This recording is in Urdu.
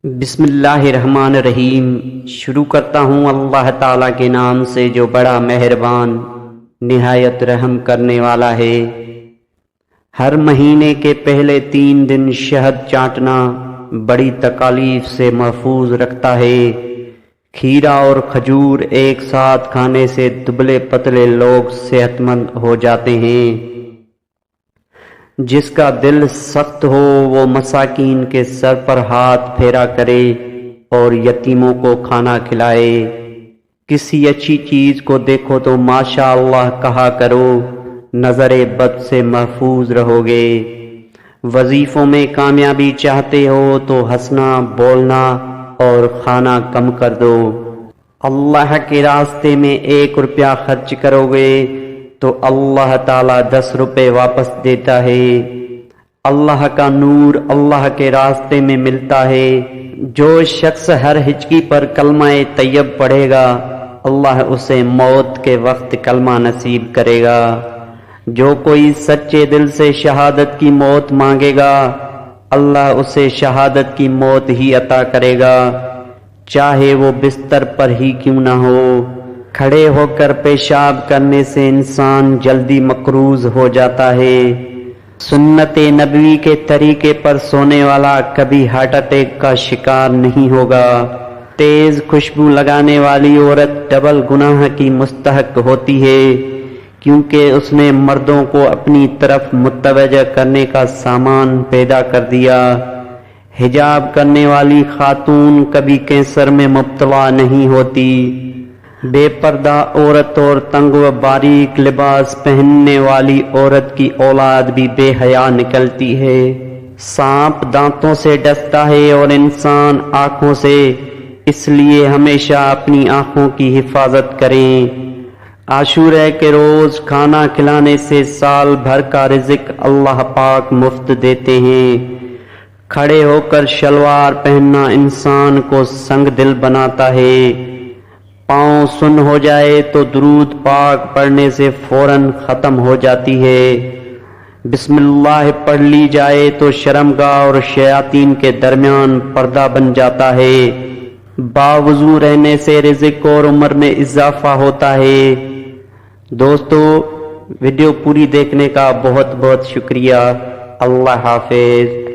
بسم اللہ الرحمن الرحیم۔ شروع کرتا ہوں اللہ تعالیٰ کے نام سے جو بڑا مہربان نہایت رحم کرنے والا ہے۔ ہر مہینے کے پہلے 3 دن شہد چاٹنا بڑی تکالیف سے محفوظ رکھتا ہے۔ کھیرا اور کھجور ایک ساتھ کھانے سے دبلے پتلے لوگ صحت مند ہو جاتے ہیں۔ جس کا دل سخت ہو وہ مساکین کے سر پر ہاتھ پھیرا کرے اور یتیموں کو کھانا کھلائے۔ کسی اچھی چیز کو دیکھو تو ماشاء اللہ کہا کرو، نظر بد سے محفوظ رہو گے۔ وظیفوں میں کامیابی چاہتے ہو تو ہنسنا، بولنا اور کھانا کم کر دو۔ اللہ کے راستے میں 1 روپیہ خرچ کرو گے تو اللہ تعالیٰ 10 روپے واپس دیتا ہے۔ اللہ کا نور اللہ کے راستے میں ملتا ہے۔ جو شخص ہر ہچکی پر کلمہ طیب پڑھے گا اللہ اسے موت کے وقت کلمہ نصیب کرے گا۔ جو کوئی سچے دل سے شہادت کی موت مانگے گا اللہ اسے شہادت کی موت ہی عطا کرے گا، چاہے وہ بستر پر ہی کیوں نہ ہو۔ کھڑے ہو کر پیشاب کرنے سے انسان جلدی مقروض ہو جاتا ہے۔ سنت نبوی کے طریقے پر سونے والا کبھی ہارٹ اٹیک کا شکار نہیں ہوگا۔ تیز خوشبو لگانے والی عورت ڈبل گناہ کی مستحق ہوتی ہے، کیونکہ اس نے مردوں کو اپنی طرف متوجہ کرنے کا سامان پیدا کر دیا۔ حجاب کرنے والی خاتون کبھی کینسر میں مبتلا نہیں ہوتی۔ بے پردہ عورت اور تنگ و باریک لباس پہننے والی عورت کی اولاد بھی بے حیا نکلتی ہے۔ سانپ دانتوں سے ڈستا ہے اور انسان آنکھوں سے، اس لیے ہمیشہ اپنی آنکھوں کی حفاظت کریں۔ عاشورہ کے روز کھانا کھلانے سے سال بھر کا رزق اللہ پاک مفت دیتے ہیں۔ کھڑے ہو کر شلوار پہننا انسان کو سنگ دل بناتا ہے۔ پاؤں سن ہو جائے تو درود پاک پڑھنے سے فوراً ختم ہو جاتی ہے۔ بسم اللہ پڑھ لی جائے تو شرمگاہ اور شیاطین کے درمیان پردہ بن جاتا ہے۔ باوضو رہنے سے رزق اور عمر میں اضافہ ہوتا ہے۔ دوستو، ویڈیو پوری دیکھنے کا بہت بہت شکریہ۔ اللہ حافظ۔